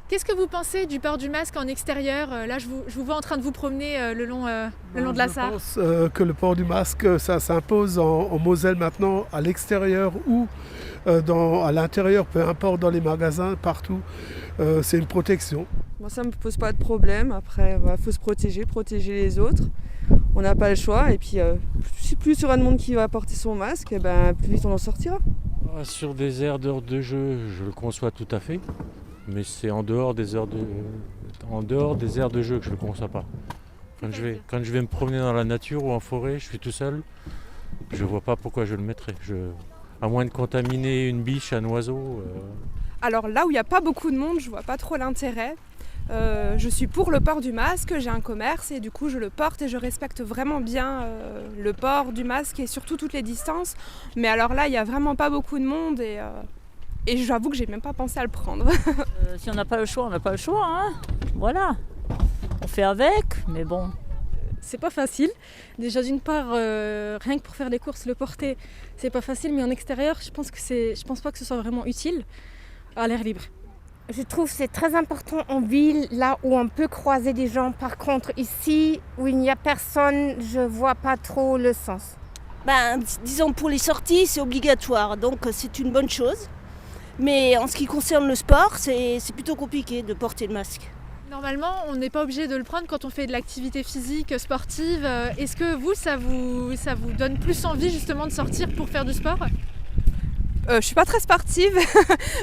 Qu'est-ce que vous pensez du port du masque en extérieur? Là, je vous vois en train de vous promener le long de la Sarre. Je pense que le port du masque, ça s'impose en Moselle maintenant, à l'extérieur ou à l'intérieur, peu importe, dans les magasins, partout. C'est une protection. Moi, ça me pose pas de problème. Après, faut se protéger les autres. On n'a pas le choix. Et puis, plus il y aura de monde qui va porter son masque, plus vite on en sortira. Sur des aires d'heures de jeu, je le conçois tout à fait. Mais c'est en dehors des aires de jeu que je ne le conçois pas. Quand je vais me promener dans la nature ou en forêt, je suis tout seul, je vois pas pourquoi je le mettrais. À moins de contaminer une biche, un oiseau. Alors là où il n'y a pas beaucoup de monde, je vois pas trop l'intérêt. Je suis pour le port du masque, j'ai un commerce et du coup je le porte et je respecte vraiment bien le port du masque et surtout toutes les distances. Mais alors là, il n'y a vraiment pas beaucoup de monde et j'avoue que j'ai même pas pensé à le prendre. Si on n'a pas le choix, on n'a pas le choix, hein. Voilà. On fait avec, mais bon. C'est pas facile. Déjà d'une part, rien que pour faire les courses, le porter, c'est pas facile, mais en extérieur, je pense pas que ce soit vraiment utile à l'air libre. Je trouve que c'est très important en ville, là où on peut croiser des gens. Par contre, ici, où il n'y a personne, je vois pas trop le sens. Disons pour les sorties, c'est obligatoire, donc c'est une bonne chose. Mais en ce qui concerne le sport, c'est plutôt compliqué de porter le masque. Normalement, on n'est pas obligé de le prendre quand on fait de l'activité physique, sportive. Est-ce que vous, ça vous donne plus envie justement de sortir pour faire du sport? Je suis pas très sportive,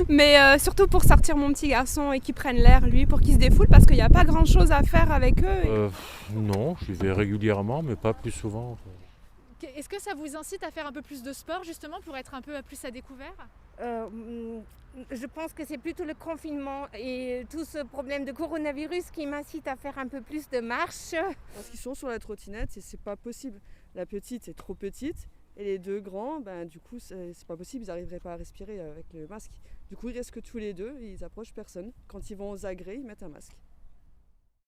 mais surtout pour sortir mon petit garçon et qu'il prenne l'air, lui, pour qu'il se défoule, parce qu'il n'y a pas grand-chose à faire avec eux. Non, j'y vais régulièrement, mais pas plus souvent. Est-ce que ça vous incite à faire un peu plus de sport justement pour être un peu plus à découvert? Je pense que c'est plutôt le confinement et tout ce problème de coronavirus qui m'incite à faire un peu plus de marche. Parce qu'ils sont sur la trottinette et c'est pas possible. La petite est trop petite et les deux grands, du coup c'est pas possible, ils n'arriveraient pas à respirer avec le masque. Du coup ils restent que tous les deux et ils approchent personne. Quand ils vont aux agrès, ils mettent un masque.